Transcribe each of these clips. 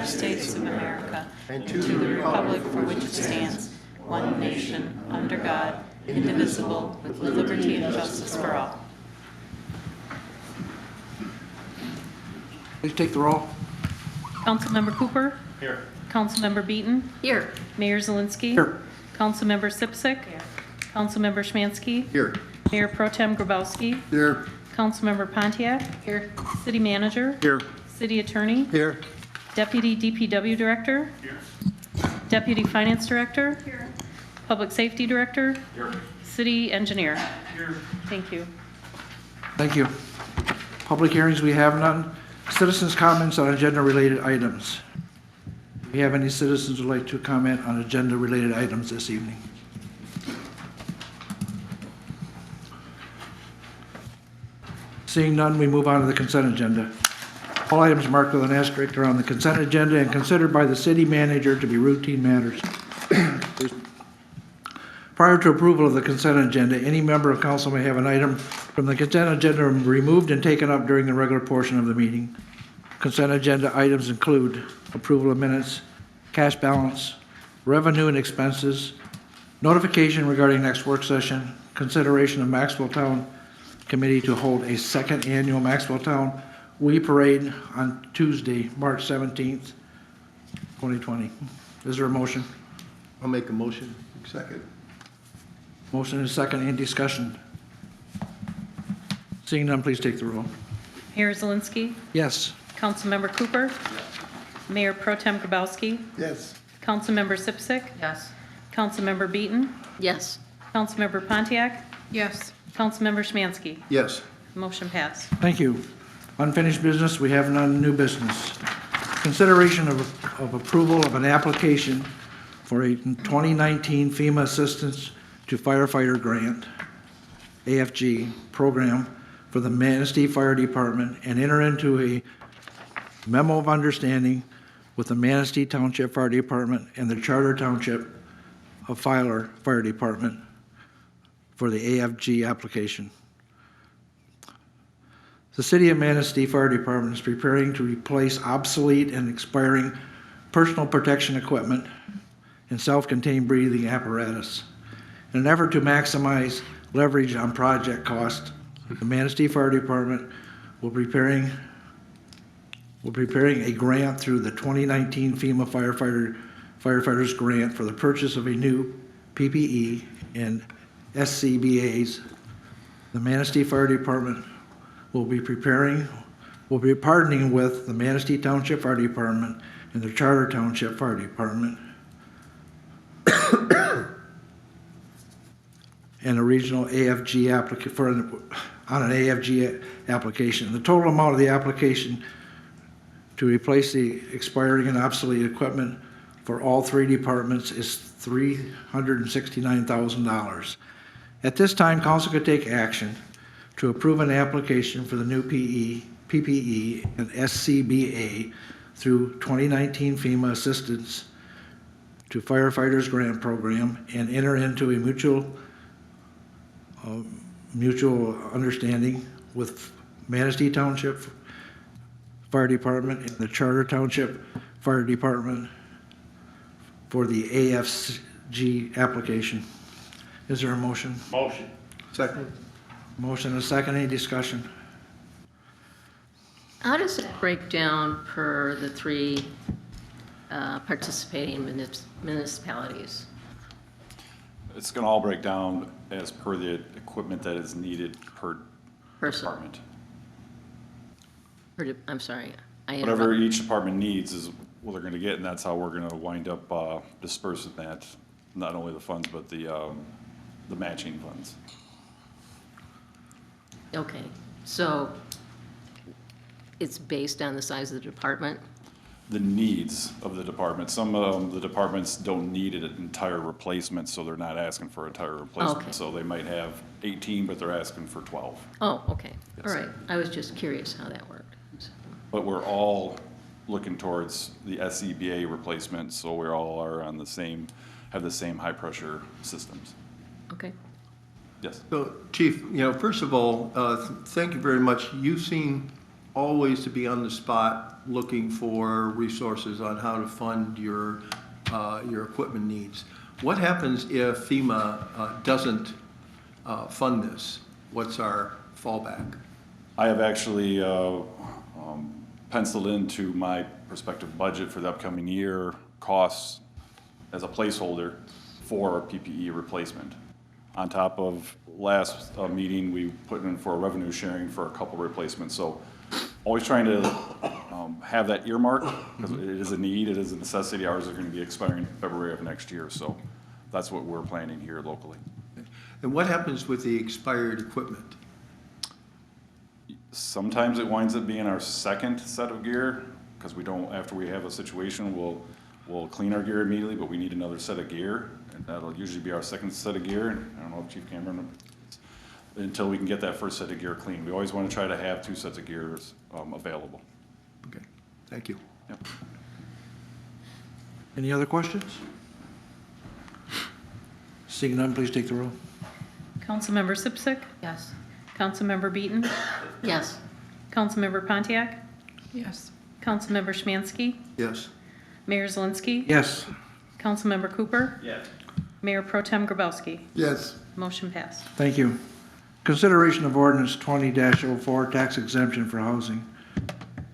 United States of America and to the republic for which it stands, one nation, under God, indivisible, with liberty and justice for all. Please take the roll. Councilmember Cooper? Here. Councilmember Beaton? Here. Mayor Zielinski? Here. Councilmember Sipsick? Here. Councilmember Schmansky? Here. Mayor Pro Tem Grabowski? Here. Councilmember Pontiac? Here. City Manager? Here. City Attorney? Here. Deputy DPW Director? Here. Deputy Finance Director? Here. Public Safety Director? Here. City Engineer? Here. Thank you. Thank you. Public hearings, we have none. Citizens' comments on agenda-related items. Do we have any citizens who would like to comment on agenda-related items this evening? Seeing none, we move on to the consent agenda. All items marked with an asterisk are on the consent agenda and considered by the city manager to be routine matters. Prior to approval of the consent agenda, any member of council may have an item from the consent agenda removed and taken up during the regular portion of the meeting. Consent agenda items include approval of minutes, cash balance, revenue and expenses, notification regarding next work session, consideration of Maxwell Town Committee to hold a second annual Maxwell Town We Parade on Tuesday, March 17th, 2020. Is there a motion? I'll make a motion. Second. Motion and second. Any discussion? Seeing none, please take the roll. Mayor Zielinski? Yes. Councilmember Cooper? Mayor Pro Tem Grabowski? Yes. Councilmember Sipsick? Yes. Councilmember Beaton? Yes. Councilmember Pontiac? Yes. Councilmember Schmansky? Yes. Motion passed. Thank you. Unfinished business, we have none. New business. Consideration of approval of an application for a 2019 FEMA Assistance to Firefighter Grant, AFG, program for the Manistee Fire Department and enter into a memo of understanding with the Manistee Township Fire Department and the Charter Township of Filer Fire Department for the AFG application. The City of Manistee Fire Department is preparing to replace obsolete and expiring personal protection equipment and self-contained breathing apparatus. In an effort to maximize leverage on project cost, the Manistee Fire Department will be preparing a grant through the 2019 FEMA Firefighters Grant for the purchase of a new PPE and SCBA's. The Manistee Fire Department will be partnering with the Manistee Township Fire Department and the Charter Township Fire Department and a regional AFG on an AFG application. The total amount of the application to replace the expiring and obsolete equipment for all three departments is $369,000. At this time, council could take action to approve an application for the new PPE and SCBA through 2019 FEMA Assistance to Firefighters Grant Program and enter into a mutual understanding with Manistee Township Fire Department and the Charter Township Fire Department for the AFG application. Is there a motion? Motion. Second. Motion and a second. Any discussion? How does it break down per the three participating municipalities? It's going to all break down as per the equipment that is needed per Person. department. I'm sorry. Whatever each department needs is what they're going to get, and that's how we're going to wind up dispersing that, not only the funds, but the matching funds. Okay, so it's based on the size of the department? The needs of the department. Some of the departments don't need an entire replacement, so they're not asking for an entire replacement. Okay. So they might have 18, but they're asking for 12. Oh, okay, Yes. all right. I was just curious how that worked. But we're all looking towards the SCBA replacement, so we all are on the same, have the same high pressure systems. Okay, Yes. So, Chief, first of all, thank you very much. You've seen always to be on the spot looking for resources on how to fund your equipment needs. What happens if FEMA doesn't fund this? What's our fallback? I have actually penciled into my prospective budget for the upcoming year costs as a placeholder for PPE replacement. On top of last meeting, we put in for a revenue sharing for a couple replacements. So always trying to have that earmarked, because it is a need, it is a necessity. Ours are going to be expiring in February of next year. So that's what we're planning here locally. And what happens with the expired equipment? Sometimes it winds up being our second set of gear, because we don't, after we have a situation, we'll clean our gear immediately, but we need another set of gear, and that'll usually be our second set of gear. And I don't know if Chief Cameron, until we can get that first set of gear clean. We always want to try to have 2 sets of gears available. Okay, thank you. Yep. Any other questions? Seeing none, please take the roll. Councilmember Sipsick. Yes. Councilmember Beaton. Yes. Councilmember Pontiac. Yes. Councilmember Schmansky. Yes. Mayor Zielinski. Yes. Councilmember Cooper. Yes. Mayor Pro Tem Grabowski. Yes. Motion passed. Thank you. Consideration of ordinance 20-04, tax exemption for housing.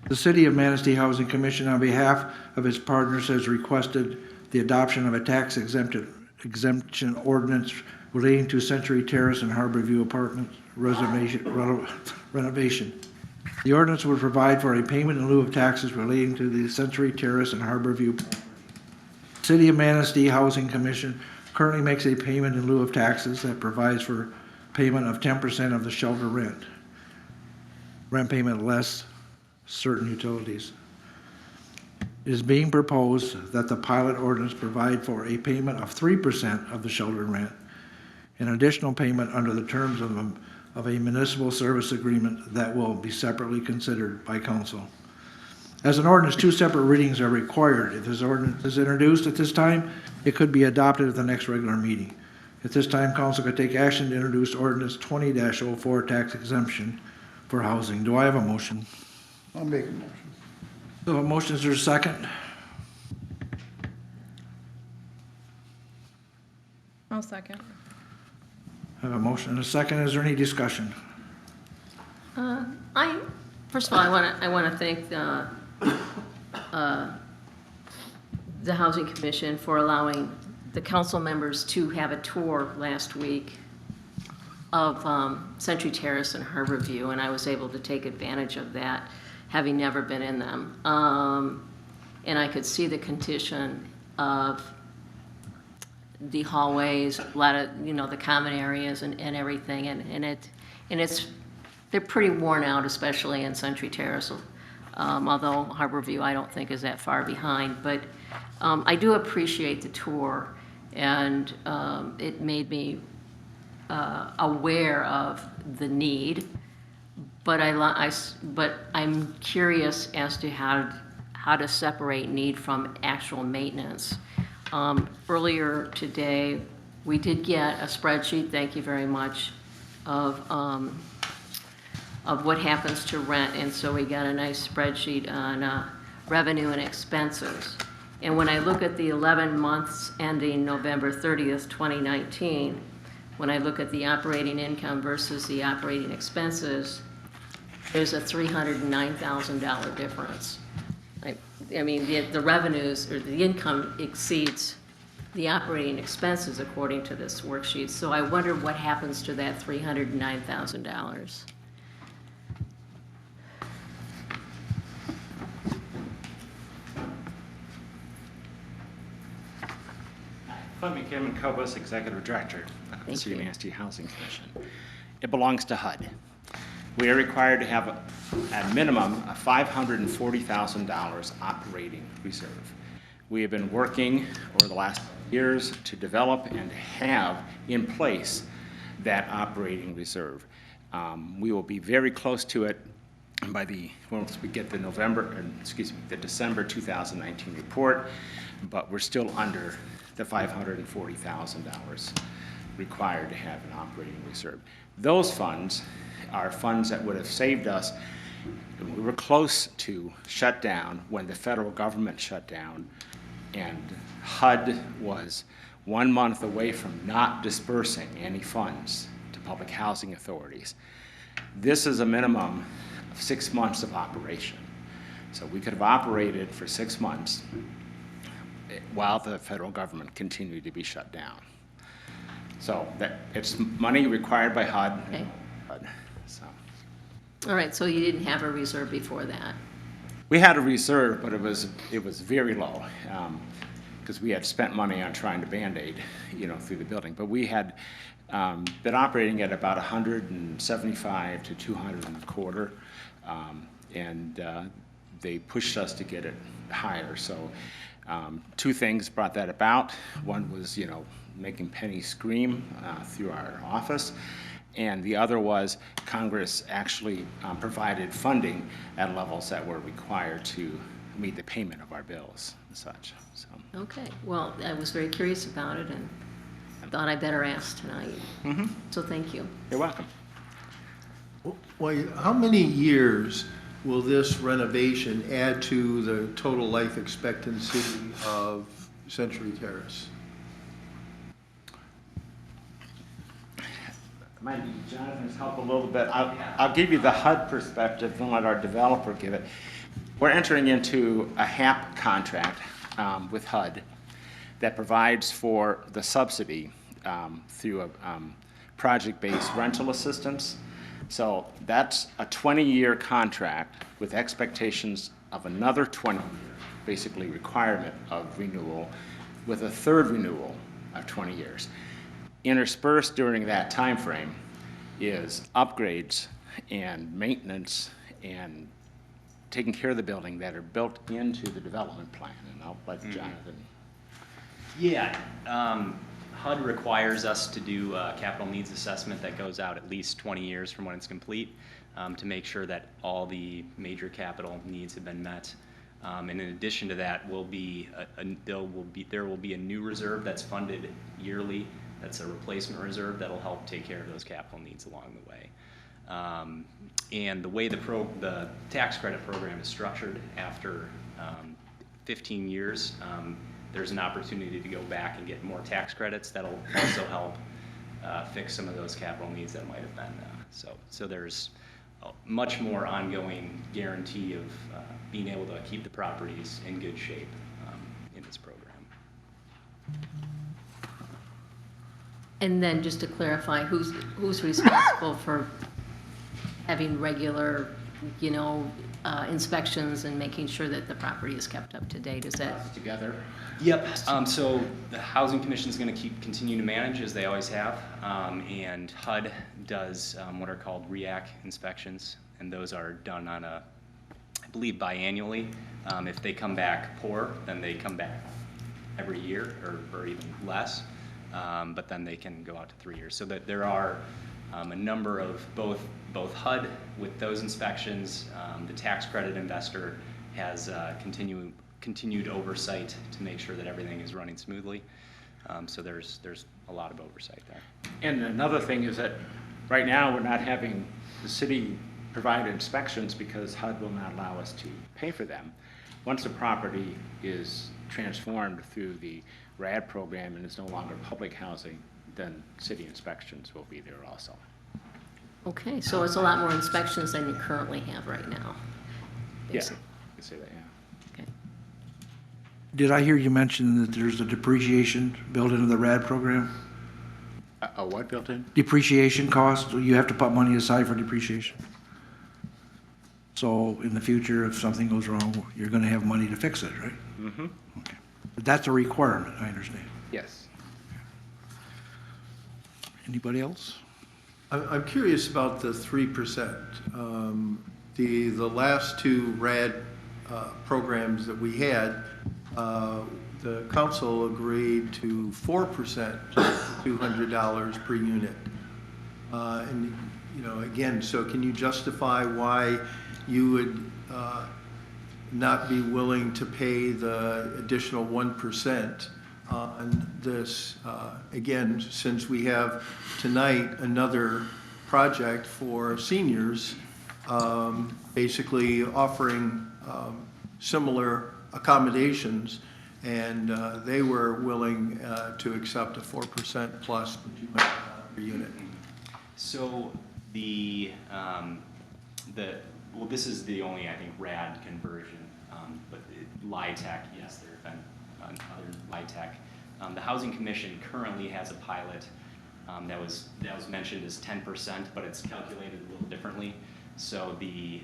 The City of Manistee Housing Commission, on behalf of its partners, has requested the adoption of a tax exemption ordinance relating to Century Terrace and Harborview Apartments renovation. The ordinance would provide for a payment in lieu of taxes relating to the Century Terrace and Harborview. City of Manistee Housing Commission currently makes a payment in lieu of taxes that provides for payment of 10% of the shelter rent. Rent payment less certain utilities. It is being proposed that the pilot ordinance provide for a payment of 3% of the shelter rent, an additional payment under the terms of a municipal service agreement that will be separately considered by council. As an ordinance, 2 separate readings are required. If this ordinance is introduced at this time, it could be adopted at the next regular meeting. At this time, council could take action to introduce ordinance 20-04, tax exemption for housing. Do I have a motion? I'll make a motion. So a motion, is there a second? I'll second. I have a motion and a second. Is there any discussion? First of all, I want to thank the Housing Commission for allowing the council members to have a tour last week of Century Terrace and Harborview, and I was able to take advantage of that, having never been in them. And I could see the condition of the hallways, a lot of, the common areas and everything, and they're pretty worn out, especially in Century Terrace, although Harborview I don't think is that far behind. But I do appreciate the tour, and it made me aware of the need. But I'm curious as to how to separate need from actual maintenance. Earlier today, we did get a spreadsheet, thank you very much, of what happens to rent, and so we got a nice spreadsheet on revenue and expenses. And when I look at the 11 months ending November 30th, 2019, when I look at the operating income versus the operating expenses, there's a $309,000 difference. I mean, the revenues, or the income exceeds the operating expenses according to this worksheet. So I wonder what happens to that $309,000. Fund McKim Cobus, Executive Director of the City of you. Manistee Housing Commission. It belongs to HUD. We are required to have a minimum of $540,000 operating reserve. We have been working over the last years to develop and have in place that operating reserve. We will be very close to it once we get the December 2019 report, but we're still under the $540,000 required to have an operating reserve. Those funds are funds that would have saved us And we were close to shut down when the federal government shut down, and HUD was 1 month away from not dispersing any funds to public housing authorities. This is a minimum of 6 months of operation. So we could have operated for 6 months while the federal government continued to be shut down. So that, it's money required by HUD. Okay. So. All right, so you didn't have a reserve before that? We had a reserve, but it was very low, because we had spent money on trying to Band-Aid, through the building. But we had been operating at about 175 to 200 in a quarter, and they pushed us to get it higher. So 2 things brought that about. One was, making pennies scream through our office. And the other was Congress actually provided funding at levels that were required to meet the payment of our bills and such. So. Okay, well, I was very curious about it and thought I better ask tonight. So thank you. You're welcome. Well, how many years will this renovation add to the total life expectancy of Century Terrace? Might need Jonathan's help a little bit. I'll give you the HUD perspective and let our developer give it. We're entering into a HAP contract with HUD that provides for the subsidy through a project-based rental assistance. So that's a 20-year contract with expectations of another 20-year, basically requirement of renewal, with a third renewal of 20 years. Interspersed during that time frame is upgrades and maintenance and taking care of the building that are built into the development plan. And I'll let Jonathan. Yeah, HUD requires us to do a capital needs assessment that goes out at least 20 years from when it's complete, to make sure that all the major capital needs have been met. And in addition to that, there will be a new reserve that's funded yearly. That's a replacement reserve that'll help take care of those capital needs along the way. And the way the tax credit program is structured, after 15 years, there's an opportunity to go back and get more tax credits that'll also help fix some of those capital needs that might have been. So there's a much more ongoing guarantee of being able to keep the properties in good shape in this program. And then just to clarify, who's responsible for having regular, inspections and making sure that the property is kept up to date? Is that? Together. Yep. So the Housing Commission is going to continue to manage as they always have, and HUD does what are called REAC inspections, and those are done on I believe biannually. If they come back poor, then they come back every year or even less. But then they can go out to 3 years. So that there are a number of both HUD with those inspections. The tax credit investor has continued oversight to make sure that everything is running smoothly. So there's a lot of oversight there. And another thing is that right now we're not having the city provide inspections because HUD will not allow us to pay for them. Once the property is transformed through the RAD program and is no longer public housing, then city inspections will be there also. Okay, so it's a lot more inspections than you currently have right now. Yeah, you can say that, yeah. Okay. Did I hear you mention that there's a depreciation built into the RAD program? A what built in? Depreciation cost, you have to put money aside for depreciation. So in the future, if something goes wrong, you're going to have money to fix it, right? Mm-hmm. Okay. But that's a requirement, I understand. Yes. Anybody else? I'm curious about the 3%. The last 2 RAD programs that we had, the council agreed to 4%, $200 per unit. And again, so can you justify why you would not be willing to pay the additional 1% on this? Again, since we have tonight another project for seniors basically offering similar accommodations, and they were willing to accept a 4% plus per unit. So well, this is the only, I think, RAD conversion, but LIHTC, yes, there have been other LIHTC. The Housing Commission currently has a pilot that was mentioned as 10%, but it's calculated a little differently. So the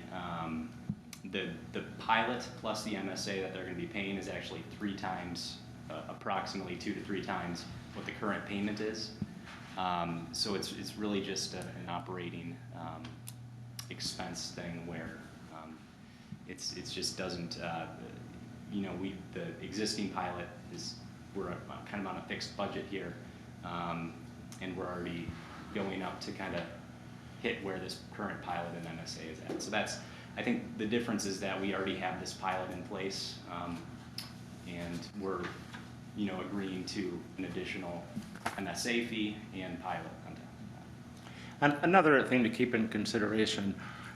pilot plus the MSA that they're going to be paying is actually 3 times, approximately 2 to 3 times what the current payment is. So it's really just an operating expense thing where it's just doesn't, the existing pilot we're kind of on a fixed budget here, and we're already going up to kind of hit where this current pilot and MSA is at. So I think the difference is that we already have this pilot in place, and we're, agreeing to an additional MSA fee and pilot on top of that. And another thing to keep in consideration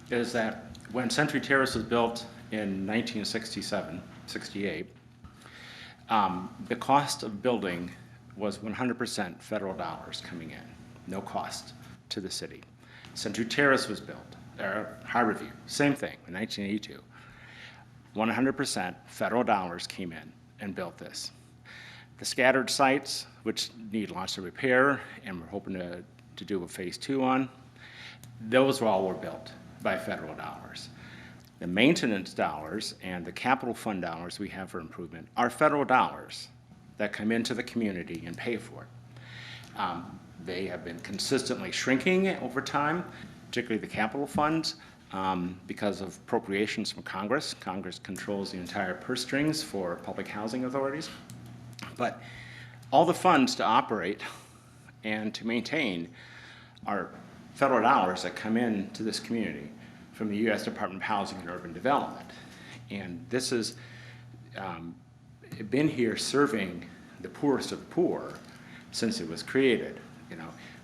is that when Century Terrace was built in 1967, 68, the cost of building was 100% federal dollars coming in, no cost to the city. Century Terrace was built, Harborview, same thing, in 1982. 100% federal dollars came in and built this. The scattered sites, which need lots of repair, and we're hoping to do a phase 2 on, those all were built by federal dollars. The maintenance dollars and the capital fund dollars we have for improvement are federal dollars that come into the community and pay for it. They have been consistently shrinking over time, particularly the capital funds, because of appropriations from Congress. Congress controls the entire purse strings for public housing authorities. But all the funds to operate and to maintain are federal dollars that come into this community from the U.S. Department of Housing and Urban Development. And this has been here serving the poorest of the poor since it was created.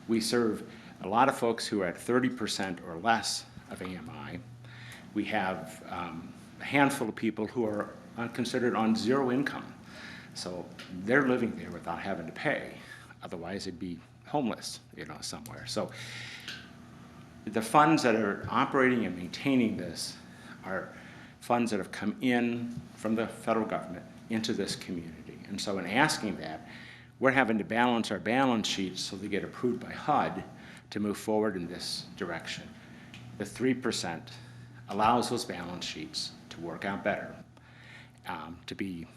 We serve a lot of folks who are at 30% or less of AMI. We have a handful of people who are considered on zero income. So they're living there without having to pay. Otherwise, they'd be homeless, somewhere. So the funds that are operating and maintaining this are funds that have come in from the federal government into this community. And so in asking that, we're having to balance our balance sheets so they get approved by HUD to move forward in this direction. The 3% allows those balance sheets to work out better, to be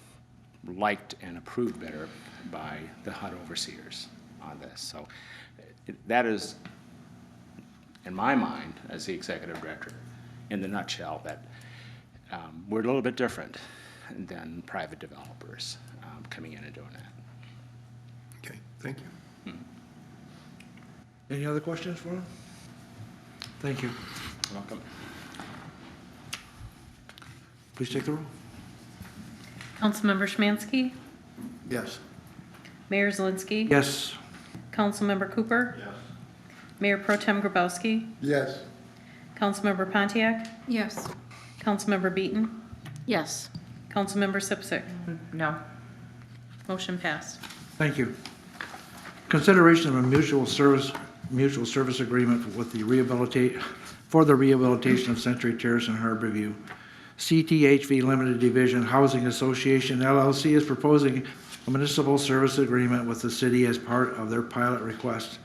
liked and approved better by the HUD overseers on this. So that is, in my mind, as the executive director, in the nutshell, that we're a little bit different than private developers coming in and doing that. Okay, thank you. Any other questions for him? Thank you. Welcome. Please take the roll. Councilmember Szymanski? Yes. Mayor Zielinski? Yes. Councilmember Cooper? Yes. Mayor Pro Tem Grabowski? Yes. Councilmember Pontiac? Yes. Councilmember Beaton? Yes. Councilmember Sipsick? No. Motion passed. Thank you. Consideration of a mutual service agreement with the rehabilitation of Century Terrace and Harborview. CTHV Limited Division Housing Association LLC is proposing a municipal service agreement with the city as part of their pilot request.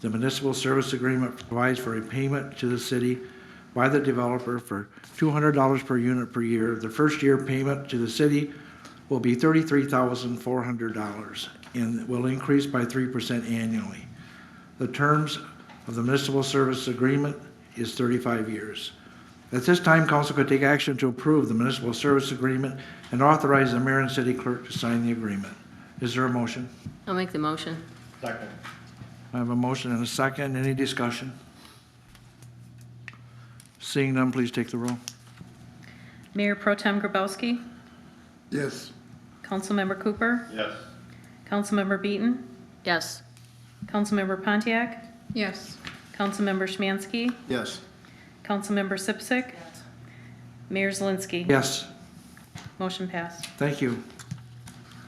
The municipal service agreement provides for a payment to the city by the developer for $200 per unit per year. The first year payment to the city will be $33,400 and will increase by 3% annually. The terms of the municipal service agreement is 35 years. At this time, council could take action to approve the municipal service agreement and authorize the mayor and city clerk to sign the agreement. Is there a motion? I'll make the motion. Second. I have a motion and a second. Any discussion? Seeing none, please take the roll. Mayor Pro Tem Grabowski? Yes. Councilmember Cooper? Yes. Councilmember Beaton? Yes. Councilmember Pontiac? Yes. Councilmember Szymanski? Yes. Councilmember Sipsick. Mayor Zelinski. Yes. Motion passed. Thank you.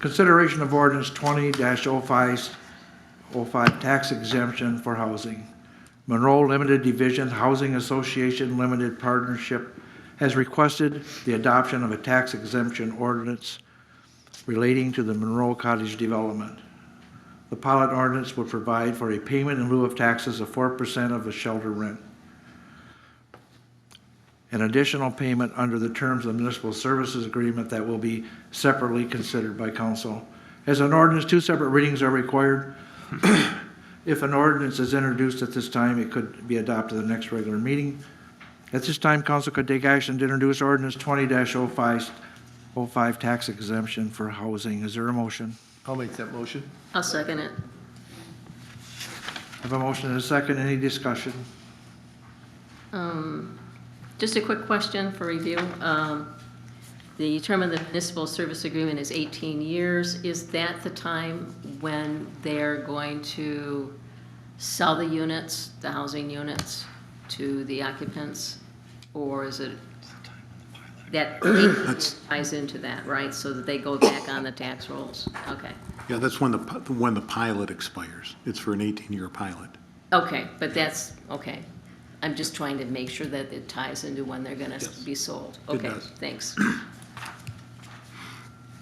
Consideration of ordinance 20-05 tax exemption for housing. Monroe Limited Division Housing Association Limited Partnership has requested the adoption of a tax exemption ordinance relating to the Monroe Cottage development. The pilot ordinance would provide for a payment in lieu of taxes of 4% of the shelter rent. An additional payment under the terms of the municipal services agreement that will be separately considered by council. As an ordinance, 2 separate readings are required. If an ordinance is introduced at this time, it could be adopted at the next regular meeting. At this time, council could take action to introduce ordinance 20-05 tax exemption for housing. Is there a motion? I'll make that motion. I'll second it. I have a motion and a second. Any discussion? Just a quick question for review. The term of the municipal service agreement is 18 years. Is that the time when they're going to sell the units, the housing units, to the occupants? Or is it that ties into that, right? So that they go back on the tax rolls? Okay. Yeah, that's when the pilot expires. It's for an 18-year pilot. Okay, but that's, okay. I'm just trying to make sure that it ties into when they're gonna be sold. It Okay, does. thanks.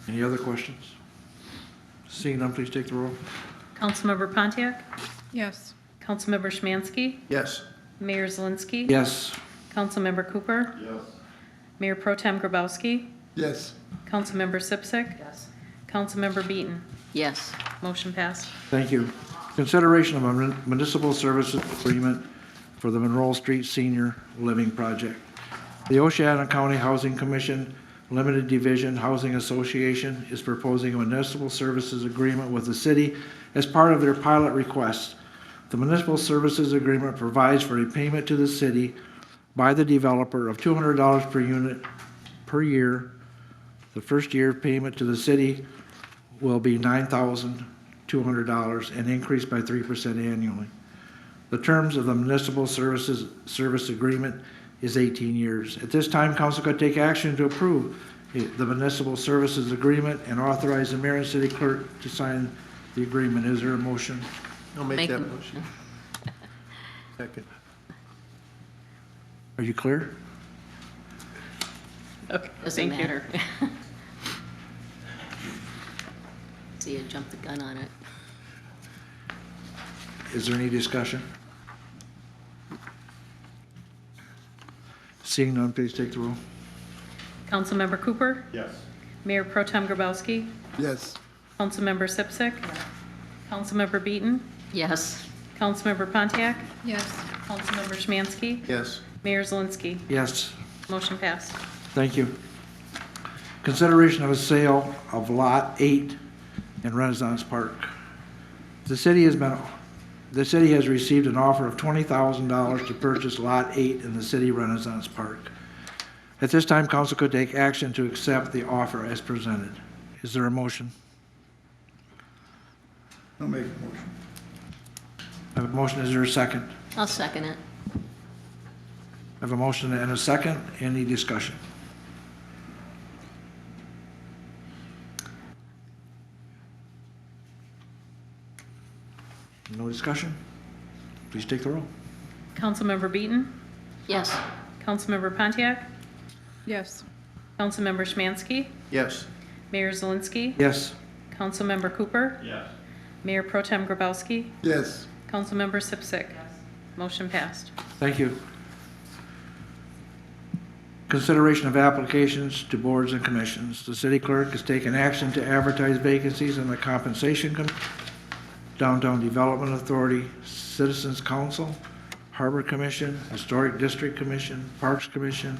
Any other questions? Seeing none, please take the roll. Councilmember Pontiac. Yes. Councilmember Szymanski. Yes. Mayor Zelinski. Yes. Councilmember Cooper. Yes. Mayor Pro Tem Grabowski. Yes. Councilmember Sipsick. Yes. Councilmember Beaton. Yes. Motion passed. Thank you. Consideration of a municipal services agreement for the Monroe Street Senior Living Project. The Oceana County Housing Commission Limited Division Housing Association is proposing a municipal services agreement with the city as part of their pilot request. The municipal services agreement provides for a payment to the city by the developer of $200 per unit per year. The first year payment to the city will be $9,200 and increase by 3% annually. The terms of the municipal service agreement is 18 years. At this time, council could take action to approve the municipal services agreement and authorize the mayor and city clerk to sign the agreement. Is there a motion? I'll make Make that the motion. Second. Are you clear? Okay, Doesn't thank you. matter. See, you jumped the gun on it. Is there any discussion? Seeing none, please take the roll. Councilmember Cooper. Yes. Mayor Pro Tem Grabowski. Yes. Councilmember Sipsick. Councilmember Beaton. Yes. Councilmember Pontiac. Yes. Councilmember Szymanski. Yes. Mayor Zelinski. Yes. Motion passed. Thank you. Consideration of a sale of Lot 8 in Renaissance Park. The city has received an offer of $20,000 to purchase Lot 8 in the city Renaissance Park. At this time, council could take action to accept the offer as presented. Is there a motion? I'll make a motion. I have a motion. Is there a second? I'll second it. I have a motion and a second. Any discussion? No discussion? Please take the roll. Councilmember Beaton. Yes. Councilmember Pontiac. Yes. Councilmember Szymanski. Yes. Mayor Zelinski. Yes. Councilmember Cooper. Yes. Mayor Pro Tem Grabowski. Yes. Councilmember Sipsick. Motion passed. Thank you. Consideration of applications to boards and commissions. The city clerk has taken action to advertise vacancies in the Compensation Commission, Downtown Development Authority, Citizens Council, Harbor Commission, Historic District Commission, Parks Commission,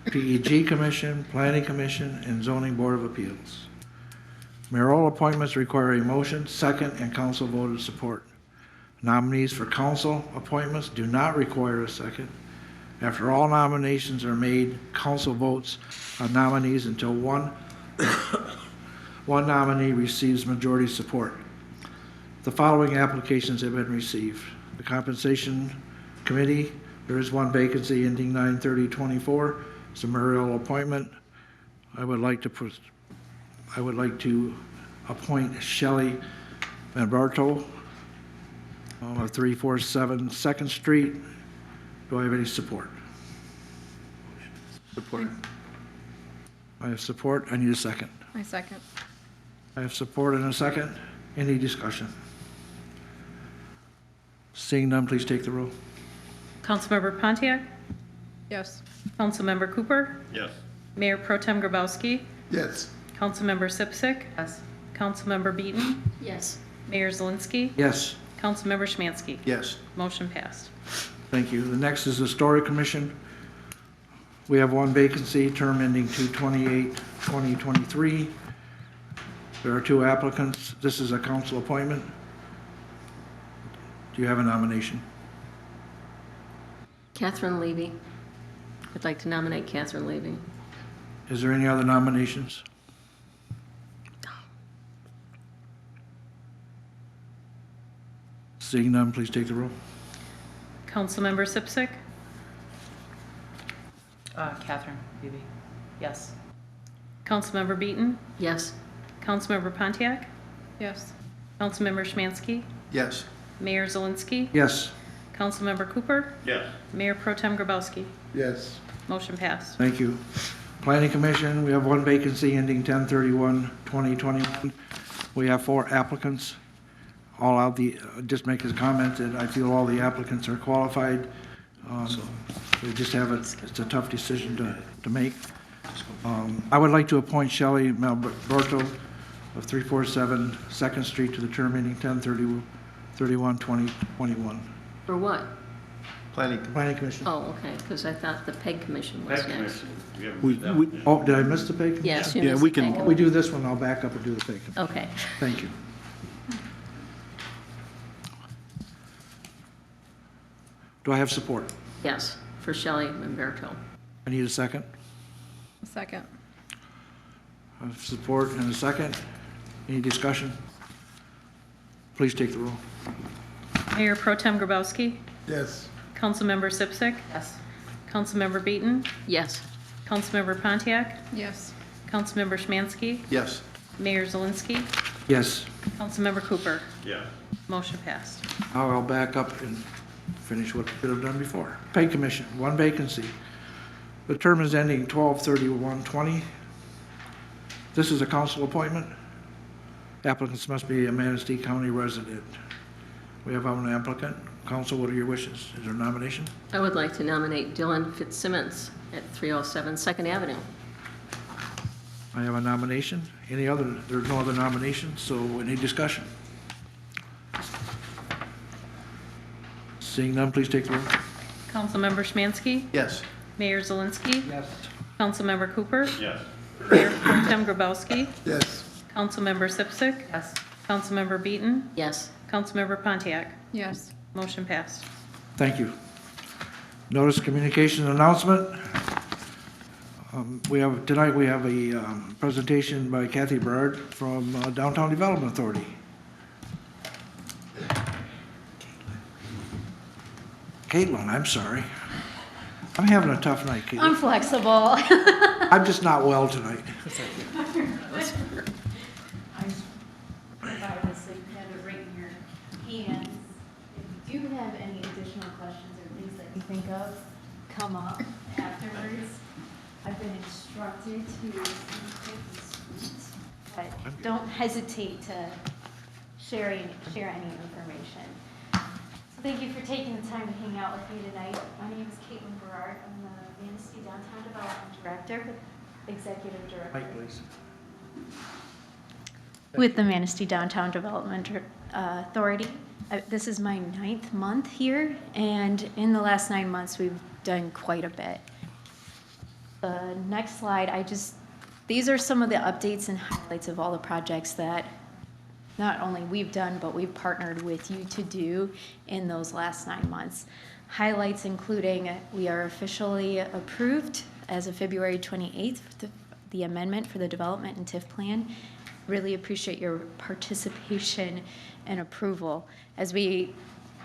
PEG Commission, Planning Commission, and Zoning Board of Appeals. Mayoral appointments require a motion, second, and council voted support. Nominees for council appointments do not require a second. After all nominations are made, council votes on nominees until one nominee receives majority support. The following applications have been received. The Compensation Committee There is one vacancy ending 9/30/24. It's a mayoral appointment. I would like to appoint Shelley Manberto of 347 Second Street. Do I have any support? Support. I have support. I need a second. I second. I have support and a second. Any discussion? Seeing none, please take the roll. Councilmember Pontiac? Yes. Councilmember Cooper? Yes. Mayor Pro Tem Grabowski? Yes. Councilmember Sipsick? Yes. Councilmember Beaton? Yes. Mayor Zelinski? Yes, Councilmember Szymanski? Yes. Motion passed. thank you. The next is the Story Commission. We have one vacancy, term ending 2/28/2023. There are two applicants. This is a council appointment. Do you have a nomination? Catherine Levy. I'd like to nominate Catherine Levy. Is there any other nominations? Seeing none, please take the roll. Councilmember Sipsick? Catherine Beebe, yes. Councilmember Beaton? Yes. Councilmember Pontiac? Yes. Councilmember Szymanski? Yes. Mayor Zelinski? Yes, Councilmember Cooper? Yes. Mayor Pro Tem Grabowski? Yes. Motion passed. thank you. Planning Commission, we have one vacancy ending 10/31/2021. We have four applicants. Just make a comment that I feel all the applicants are qualified. We just have it's a tough decision to make. I would like to appoint Shelley Malberto of 347 Second Street to the term ending 10/31/2021. For what? Planning. Planning Commission. Oh, okay, because I thought the PEG Commission was next. Oh, did I miss the PEG? Yes, you Yeah, missed we the can- PEG. We do this one, I'll back up and do the PEG. Okay. Thank you. Do I have support? Yes, for Shelley Manberto. I need a second. Second. I have support and a second. Any discussion? Please take the roll. Mayor Pro Tem Grabowski? Yes. Councilmember Sipsick? Yes. Councilmember Beaton? Yes. Councilmember Pontiac? Yes. Councilmember Szymanski? Yes. Mayor Zelinski? Yes. Councilmember Cooper? Yeah. Motion passed. Now I'll back up and finish what we could have done before. Pay Commission, one vacancy. The term is ending 12/31/20. This is a council appointment. Applicants must be a Manistee County resident. We have one applicant. Council, what are your wishes? Is there a nomination? I would like to nominate Dylan Fitzsimmons at 307 Second Avenue. I have a nomination. There's no other nominations, so any discussion? Seeing none, please take the roll. Councilmember Szymanski? Yes. Mayor Zelinski? Yes. Councilmember Cooper? Yes. Mayor Pro Tem Grabowski? Yes. Councilmember Sipsick? Yes. Councilmember Beaton? Yes. Councilmember Pontiac? Yes. Motion passed. Thank you. Notice communication announcement. Tonight we have a presentation by Kathy Berard from Downtown Development Authority. Caitlin, I'm sorry. I'm having a tough night, I'm Caitlin. flexible. I'm just not well tonight. I provide this so you have it right in your hands. If you do have any additional questions or things that you think of, come up afterwards. I've been instructed to keep it sweet, but don't hesitate to share any information. So thank you for taking the time to hang out with me tonight. My name is Caitlin Berard. I'm the Manistee Downtown Development Director, Executive Director. Mike, please. With the Manistee Downtown Development Authority. This is my 9th month here, and in the last 9 months, we've done quite a bit. The next slide, these are some of the updates and highlights of all the projects that not only we've done, but we've partnered with you to do in those last 9 months. Highlights including we are officially approved as of February 28th, the amendment for the development and TIF plan. Really appreciate your participation and approval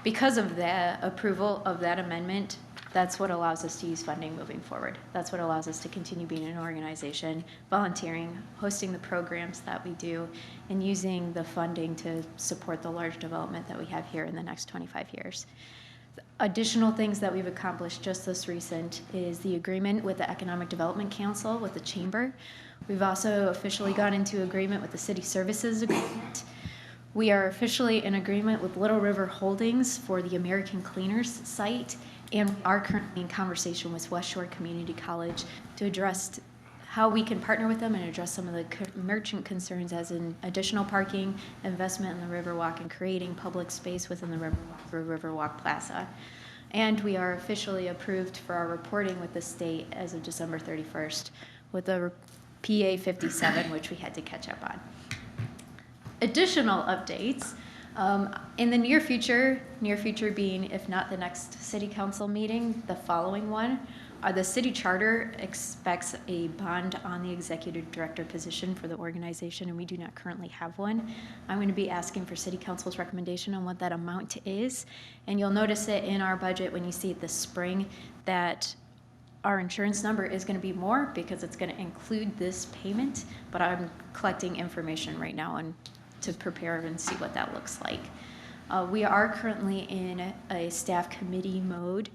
because of the approval of that amendment, That's what allows us to use funding moving forward. That's what allows us to continue being an organization, volunteering, hosting the programs that we do, and using the funding to support the large development that we have here in the next 25 years. Additional things that we've accomplished just this recent is the agreement with the Economic Development Council with the Chamber. We've also officially got into agreement with the City Services Agreement. We are officially in agreement with Little River Holdings for the American Cleaners site, and are currently in conversation with West Shore Community College to address how we can partner with them and address some of the merchant concerns, as in additional parking, investment in the Riverwalk, and creating public space within the Riverwalk through Riverwalk Plaza. And we are officially approved for our reporting with the state as of December 31st with the PA 57, which we had to catch up on. Additional updates. In the near future being, if not the next city council meeting, the following one, the city charter expects a bond on the executive director position for the organization, and we do not currently have one. I'm going to be asking for city council's recommendation on what that amount is, and you'll notice it in our budget when you see it this spring that our insurance number is going to be more because it's going to include this payment, but I'm collecting information right now and to prepare and see what that looks like. We are currently in a staff committee mode.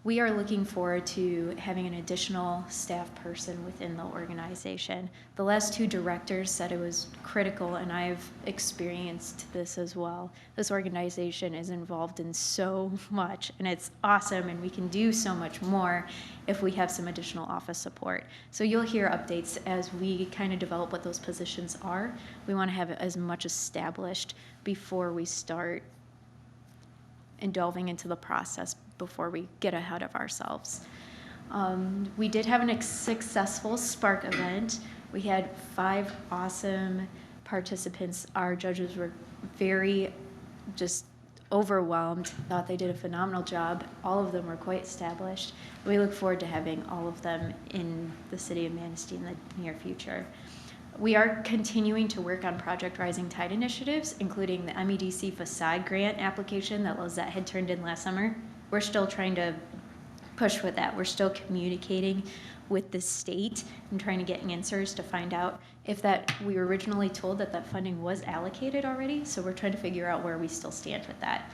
We are looking forward to having an additional staff person within the organization. The last two directors said it was critical, and I've experienced this as well. This organization is involved in so much, and it's awesome, and we can do so much more if we have some additional office support. So you'll hear updates as we kind of develop what those positions are. We want to have it as much established before we start and delving into the process, before we get ahead of ourselves. We did have a successful Spark event. We had 5 awesome participants. Our judges were very just overwhelmed, thought they did a phenomenal job. All of them were quite established. We look forward to having all of them in the city of Manistee in the near future. We are continuing to work on Project Rising Tide initiatives, including the MEDC facade grant application that Lozette had turned in last summer. We're still trying to push with that. We're still communicating with the state and trying to get answers to find out if that we were originally told that funding was allocated already. So we're trying to figure out where we still stand with that.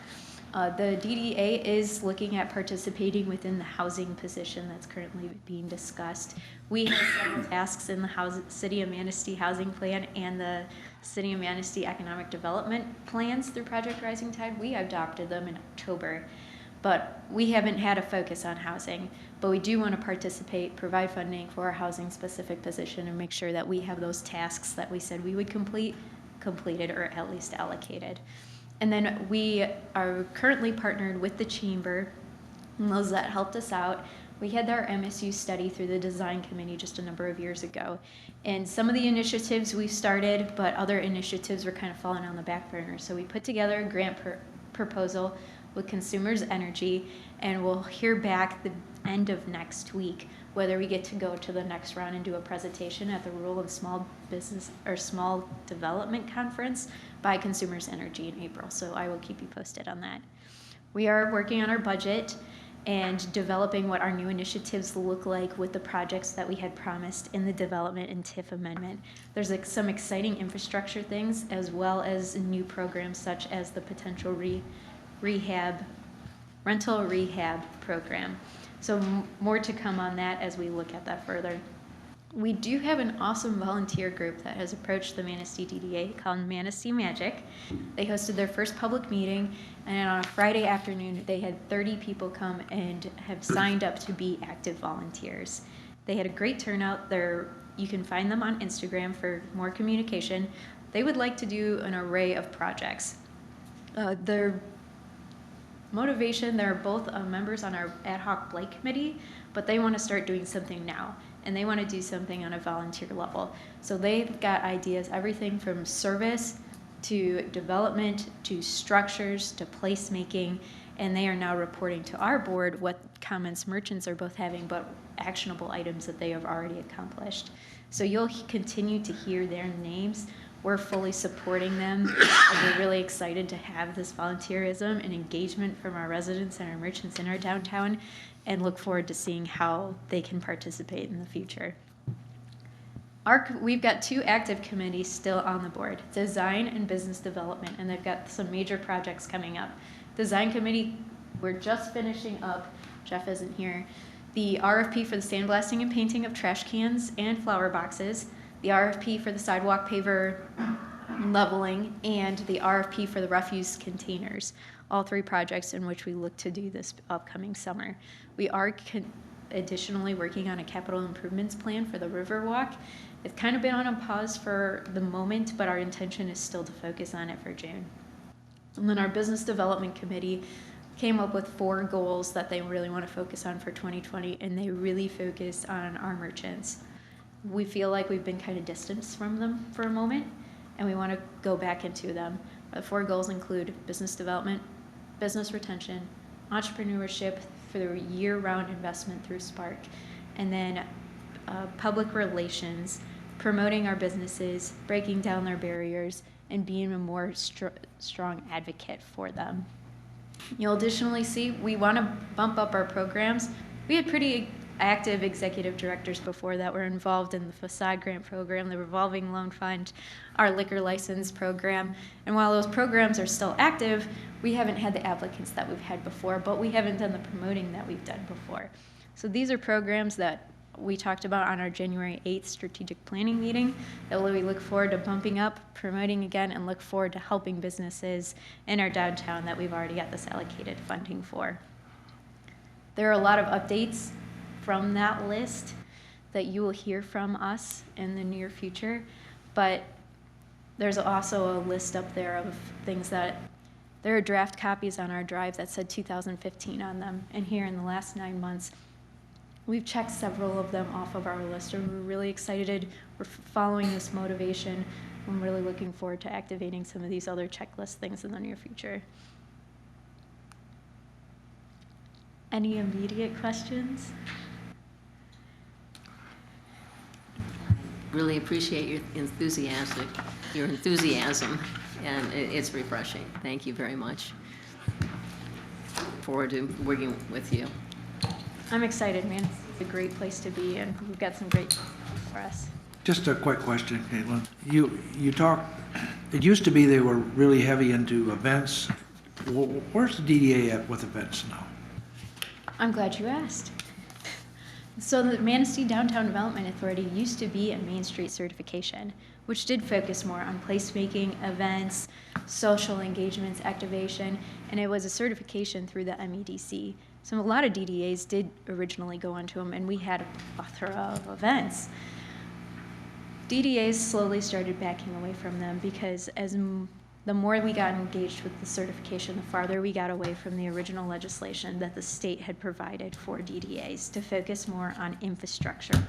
The DDA is looking at participating within the housing position that's currently being discussed. We have several tasks in the City of Manistee Housing Plan and the City of Manistee Economic Development plans through Project Rising Tide. We adopted them in October, but we haven't had a focus on housing. But we do want to participate, provide funding for our housing specific position, and make sure that we have those tasks that we said we would completed or at least allocated. And then we are currently partnered with the Chamber, and Lozette helped us out. We had our MSU study through the design committee just a number of years ago. And some of the initiatives we started, but other initiatives were kind of falling on the back burner. So we put together a grant proposal with Consumers Energy, and we'll hear back the end of next week whether we get to go to the next round and do a presentation at the Rural and Small Business or Small Development Conference by Consumers Energy in April. So I will keep you posted on that. We are working on our budget and developing what our new initiatives look like with the projects that we had promised in the development and TIF amendment. There's some exciting infrastructure things, as well as new programs such as the potential rental rehab program. So more to come on that as we look at that further. We do have an awesome volunteer group that has approached the Manistee DDA called Manistee Magic. They hosted their first public meeting, and on a Friday afternoon, they had 30 people come and have signed up to be active volunteers. They had a great turnout. You can find them on Instagram for more communication. They would like to do an array of projects. Their motivation, they're both members on our ad hoc Blake committee, but they want to start doing something now, and they want to do something on a volunteer level. So they've got ideas, everything from service to development to structures to placemaking, and they are now reporting to our board what comments merchants are both having, but actionable items that they have already accomplished. So you'll continue to hear their names We're fully supporting them. And we're really excited to have this volunteerism and engagement from our residents and our merchants in our downtown, and look forward to seeing how they can participate in the future. We've got 2 active committees still on the board, design and business development, and they've got some major projects coming up. Design committee, we're just finishing up, Jeff isn't here, the RFP for the sandblasting and painting of trash cans and flower boxes, the RFP for the sidewalk paver leveling, and the RFP for the refuse containers. All 3 projects in which we look to do this upcoming summer. We are additionally working on a capital improvements plan for the Riverwalk. It's kind of been on a pause for the moment, but our intention is still to focus on it for June. And then our business development committee came up with 4 goals that they really want to focus on for 2020, and they really focus on our merchants. We feel like we've been kind of distanced from them for a moment, and we want to go back into them. The 4 goals include business development, business retention, entrepreneurship for the year-round investment through Spark, and then public relations, promoting our businesses, breaking down their barriers, and being a more strong advocate for them. You'll additionally see we want to bump up our programs. We had pretty active executive directors before that were involved in the facade grant program, the revolving loan fund, our liquor license program. And while those programs are still active, we haven't had the applicants that we've had before, but we haven't done the promoting that we've done before. So these are programs that we talked about on our January 8th strategic planning meeting that we look forward to bumping up, promoting again, and look forward to helping businesses in our downtown that we've already got this allocated funding for. There are a lot of updates from that list that you will hear from us in the near future, but there's also a list up there of things that there are draft copies on our drive that said 2015 on them, and here in the last 9 months we've checked several of them off of our list, and we're really excited. We're following this motivation. I'm really looking forward to activating some of these other checklist things in the near future. Any immediate questions? Really appreciate your enthusiasm, and it's refreshing. Thank you very much. Forward to working with you. I'm excited, man. It's a great place to be, and we've got some great for us. Just a quick question, Caitlin. You talked, it used to be they were really heavy into events. Where's the DDA at with events now? I'm glad you asked. So the Manistee Downtown Development Authority used to be a Main Street certification, which did focus more on placemaking, events, social engagements, activation, and it was a certification through the MEDC. So a lot of DDAs did originally go onto them, and we had a plethora of events. DDAs slowly started backing away from them because the more we got engaged with the certification, the farther we got away from the original legislation that the state had provided for DDAs to focus more on infrastructure.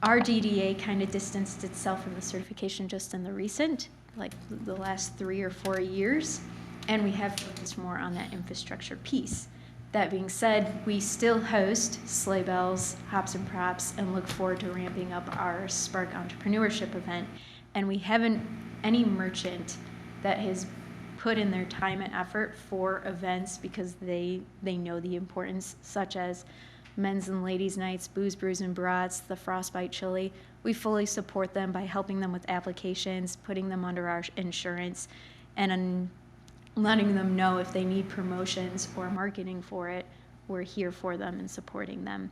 Our DDA kind of distanced itself from the certification just in the recent, like the last 3 or 4 years, and we have focused more on that infrastructure piece. That being said, we still host sleigh bells, hops and props, and look forward to ramping up our Spark Entrepreneurship event. And we haven't any merchant that has put in their time and effort for events because they know the importance, such as men's and ladies' nights, booze, brews, and brats, the Frostbite Chili. We fully support them by helping them with applications, putting them under our insurance, and letting them know if they need promotions or marketing for it, we're here for them and supporting them.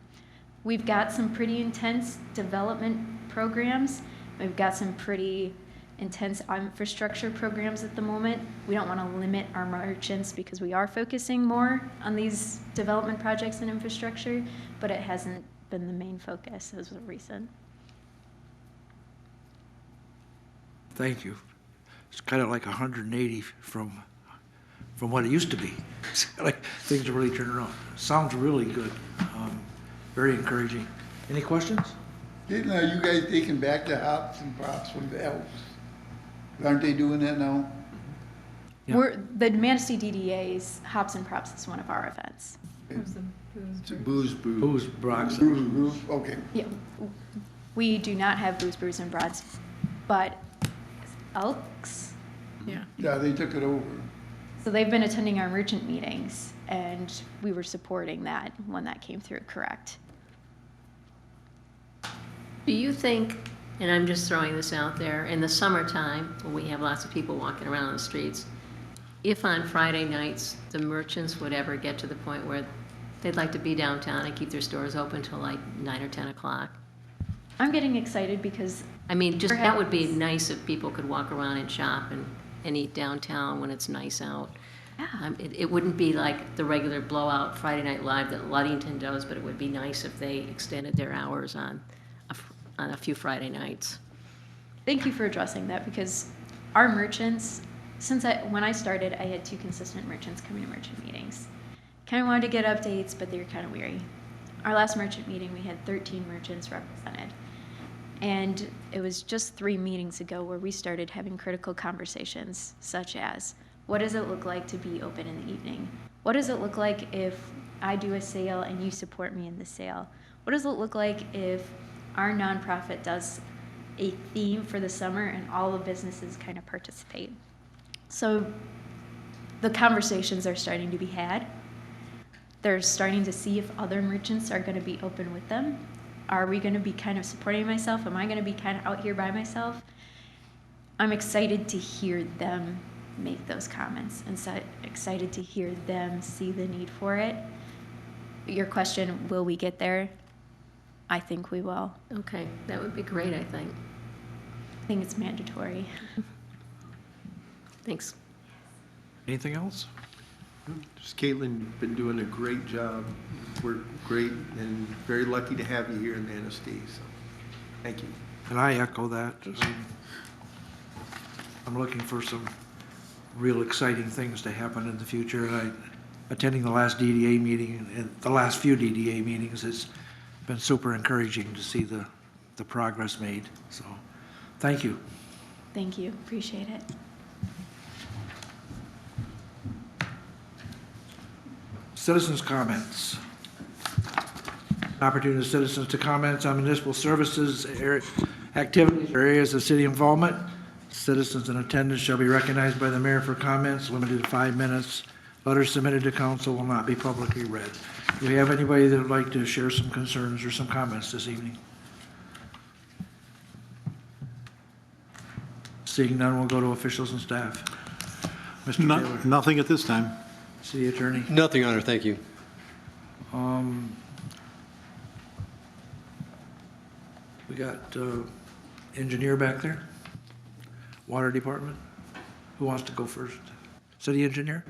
We've got some pretty intense development programs. We've got some pretty intense infrastructure programs at the moment. We don't want to limit our merchants because we are focusing more on these development projects and infrastructure, but it hasn't been the main focus as of recent. Thank you. It's kind of like 180 from what it used to be. It's like things are really turned around. Sounds really good. Very encouraging. Any questions? Didn't you guys taking back the hops and props from the elves? Aren't they doing that now? Yeah. The Manistee DDA's Hops and Props is one of our events. It's a booze, Booze, Brox. Brews, okay. Yeah, we do not have booze, brews, and broads but Elks, Yeah. Yeah, they took it over. so they've been attending our merchant meetings, and we were supporting that when that came through, correct? Do you think, and I'm just throwing this out there, in the summertime, when we have lots of people walking around the streets, if on Friday nights, the merchants would ever get to the point where they'd like to be downtown and keep their stores open till like 9 or 10 o'clock? I'm getting excited because I mean, just, that would be Perhaps. nice if people could walk around and shop and eat downtown when it's nice out. Yeah. It wouldn't be like the regular blowout Friday Night Live that Ludington does, but it would be nice if they extended their hours on a few Friday nights. Thank you for addressing that, because our merchants, when I started, I had 2 consistent merchants coming to merchant meetings. Kind of wanted to get updates, but they were kind of weary. Our last merchant meeting, we had 13 merchants represented. And it was just 3 meetings ago where we started having critical conversations, such as, what does it look like to be open in the evening? What does it look like if I do a sale and you support me in the sale? What does it look like if our nonprofit does a theme for the summer and all the businesses kind of participate? So the conversations are starting to be had. They're starting to see if other merchants are going to be open with them. Are we going to be kind of supporting myself? Am I going to be kind of out here by myself? I'm excited to hear them make those comments and excited to hear them see the need for it. Your question, will we get there? I think we will. Okay, that would be great, I think. I think it's mandatory. Thanks. Anything else? Just Caitlin, you've been doing a great job. We're great and very lucky to have you here in Manistee, so thank you. And I echo that. I'm looking for some real exciting things to happen in the future. Attending the last DDA meeting and the last few DDA meetings has been super encouraging to see the progress made. So, thank you. Thank you. Appreciate it. Citizens' comments. Opportunity for citizens to comment on municipal services, activities, or areas of city involvement. Citizens in attendance shall be recognized by the mayor for comments, limited to 5 minutes. Letters submitted to council will not be publicly read. Do we have anybody that would like to share some concerns or some comments this evening? Seeing none, we'll go to officials and staff. Mr. Taylor, Nothing at this time. city attorney. Nothing, Your Honor, thank you. We got engineer back there, water department. Who wants to go first? City engineer?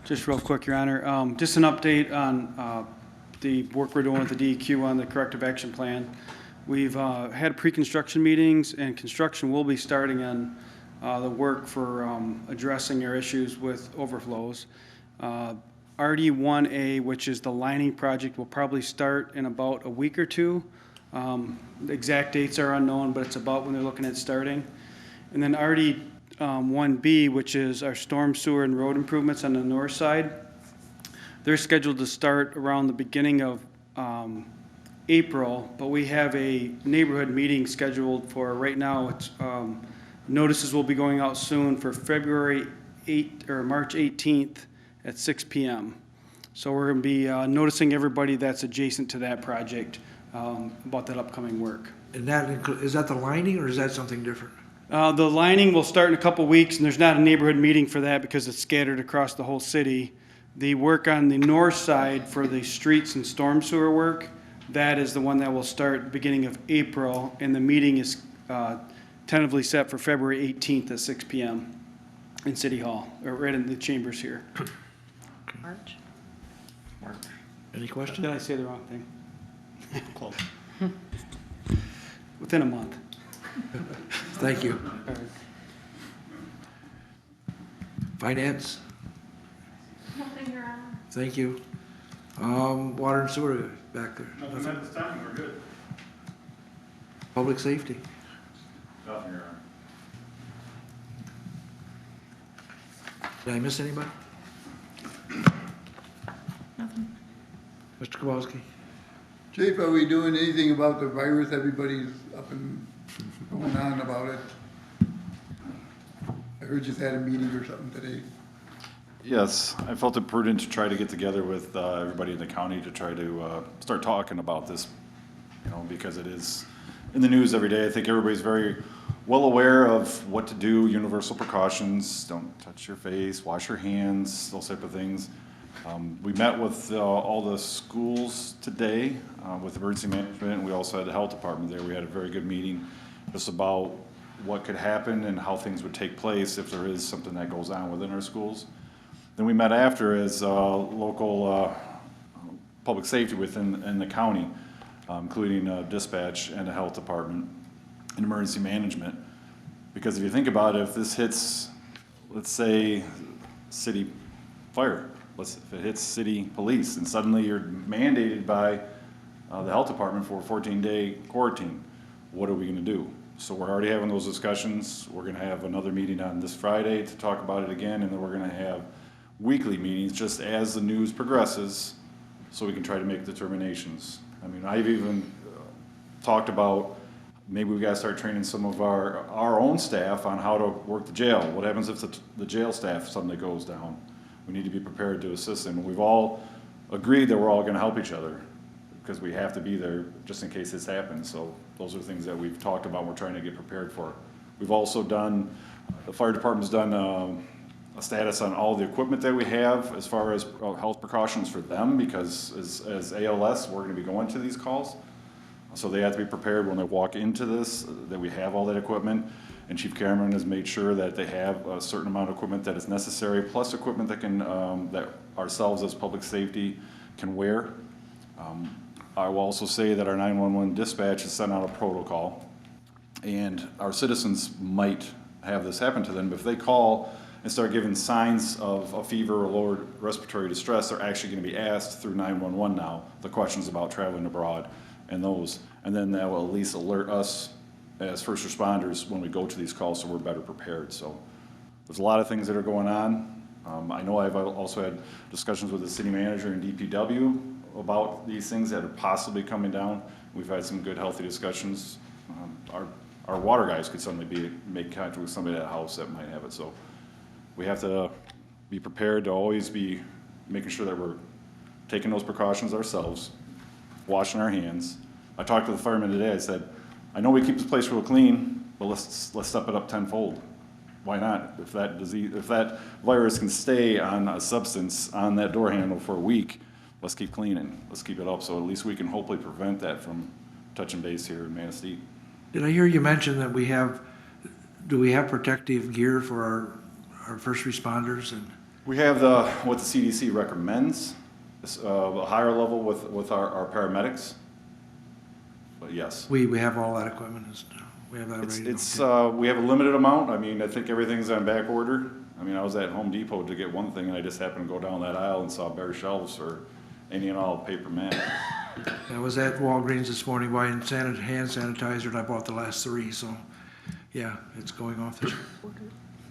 Just real quick, Your Honor, just an update on the work we're doing with the DEQ on the corrective action plan. We've had pre-construction meetings, and construction will be starting on the work for addressing our issues with overflows. RD1A, which is the lining project, will probably start in about a week or two. The exact dates are unknown, but it's about when they're looking at starting. And then RD1B, which is our storm sewer and road improvements on the north side, they're scheduled to start around the beginning of April, but we have a neighborhood meeting scheduled for right now. It's notices will be going out soon for February 8th or March 18th at 6 p.m. So we're going to be noticing everybody that's adjacent to that project about that upcoming work. And is that the lining or is that something different? The lining will start in a couple weeks, and there's not a neighborhood meeting for that because it's scattered across the whole city. The work on the north side for the streets and storm sewer work, that is the one that will start beginning of April, and the meeting is tentatively set for February 18th at 6 p.m. in City Hall, or right in the chambers here. March? Any questions? Did I say the wrong thing? Close. Within a month. Thank you. All right. Finance? Nothing, Your Honor. Thank you. Water and sewer back there? Nothing at this time, we're good. Public safety? Nothing, Your Honor. Did I miss anybody? Nothing. Mr. Kowalski? Chief, are we doing anything about the virus? Everybody's up and going on about it. I heard you had a meeting or something today. Yes, I felt it prudent to try to get together with everybody in the county to try to start talking about this, you know, because it is in the news every day. I think everybody's very well aware of what to do, universal precautions, don't touch your face, wash your hands, those type of things. We met with all the schools today with emergency management, and we also had the health department there. We had a very good meeting just about what could happen and how things would take place if there is something that goes on within our schools. Then we met after as local public safety within the county, including dispatch and the health department and emergency management. Because if you think about it, if this hits, let's say, city fire, if it hits city police, and suddenly you're mandated by the health department for a 14-day quarantine, what are we gonna do? So we're already having those discussions. We're gonna have another meeting on this Friday to talk about it again, and then we're gonna have weekly meetings just as the news progresses, so we can try to make determinations. I mean, I've even talked about maybe we gotta start training some of our own staff on how to work the jail. What happens if the jail staff suddenly goes down? We need to be prepared to assist them. And we've all agreed that we're all gonna help each other because we have to be there just in case this happens. So those are things that we've talked about, we're trying to get prepared for. We've also done, the fire department's done a status on all the equipment that we have as far as health precautions for them, because as ALS, we're gonna be going to these calls. So they have to be prepared when they walk into this, that we have all that equipment. And Chief Cameron has made sure that they have a certain amount of equipment that is necessary, plus equipment that can, that ourselves as public safety can wear. I will also say that our 911 dispatch has sent out a protocol, and our citizens might have this happen to them. But if they call and start giving signs of a fever or lower respiratory distress, they're actually gonna be asked through 911 now, the questions about traveling abroad and those. And then that will at least alert us as first responders when we go to these calls, so we're better prepared. So there's a lot of things that are going on. I know I've also had discussions with the city manager and DPW about these things that are possibly coming down. We've had some good, healthy discussions. Our water guys could suddenly make contact with somebody at a house that might have it. So we have to be prepared to always be making sure that we're taking those precautions ourselves, washing our hands. I talked to the firemen today. I said, I know we keep this place real clean, but let's step it up tenfold. Why not? If that virus can stay on a substance on that door handle for a week, let's keep cleaning. Let's keep it up, so at least we can hopefully prevent that from touching base here in Manistee. Did I hear you mention that do we have protective gear for our first responders? And We have what the CDC recommends, a higher level with our paramedics. But yes. we have all that equipment. We have that ready. We have a limited amount. I mean, I think everything's on back order. I mean, I was at Home Depot to get one thing, and I just happened to go down that aisle and saw bare shelves for any and all paper mat. I was at Walgreens this morning buying hand sanitizer, and I bought the last 3, so, yeah, it's going off this.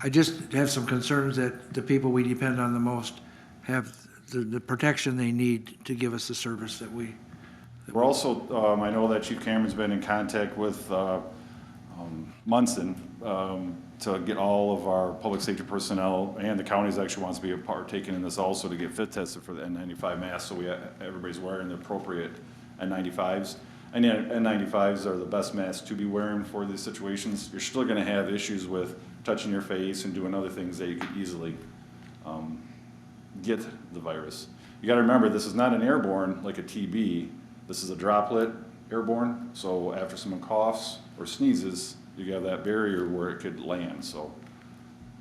I just have some concerns that the people we depend on the most have the protection they need to give us the service that we. We're also, I know that Chief Cameron's been in contact with Munson to get all of our public safety personnel, and the counties actually wants to be partaking in this also to get fit tested for the N95 masks, so everybody's wearing the appropriate N95s. And N95s are the best masks to be wearing for these situations. You're still gonna have issues with touching your face and doing other things that you could easily get the virus. You gotta remember, this is not an airborne like a TB. This is a droplet airborne, so after someone coughs or sneezes, you have that barrier where it could land, so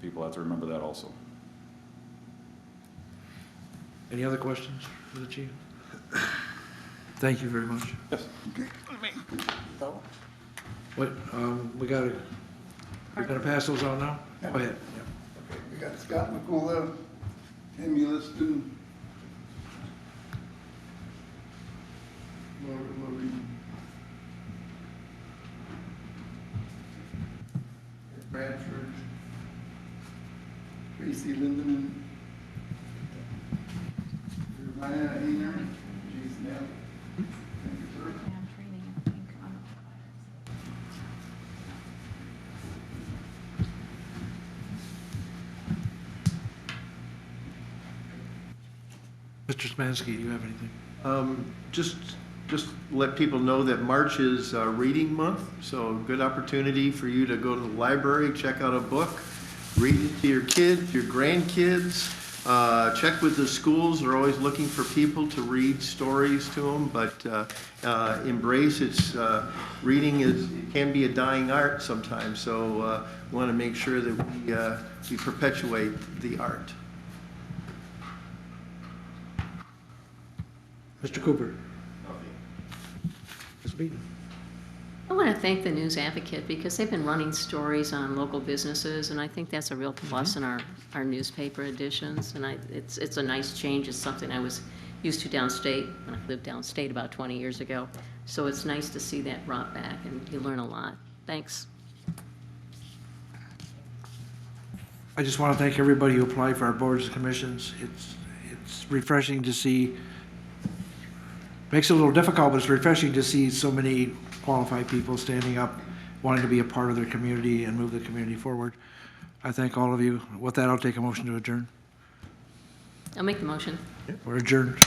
people have to remember that also. Any other questions for the chief? Thank you very much. Yes. What, we're gonna pass those on now? Go ahead. Okay, we got Scott McCullough, Amy Liston, Laura Levine, Bradford, Tracy Linden, Jeremiah Hayner, Jason Allen. Thank you, Mr. Smansky, do you have anything? Just let people know that March is reading month, so good opportunity for you to go to the library, check out a book, read it to your kids, your grandkids. Check with the schools. They're always looking for people to read stories to them, but embrace reading can be a dying art sometimes, so we want to make sure that we perpetuate the art. Mr. Cooper? Ms. Beaton? I want to thank the News Advocate because they've been running stories on local businesses, and I think that's a real plus in our newspaper editions. And it's a nice change. It's something I was used to downstate when I lived downstate about 20 years ago. So it's nice to see that brought back, and you learn a lot. Thanks. I just want to thank everybody who applied for our boards and commissions. It's refreshing to see, makes it a little difficult, but it's refreshing to see so many qualified people standing up, wanting to be a part of their community and move the community forward. I thank all of you. With that, I'll take a motion to adjourn. I'll make the motion. We're adjourned.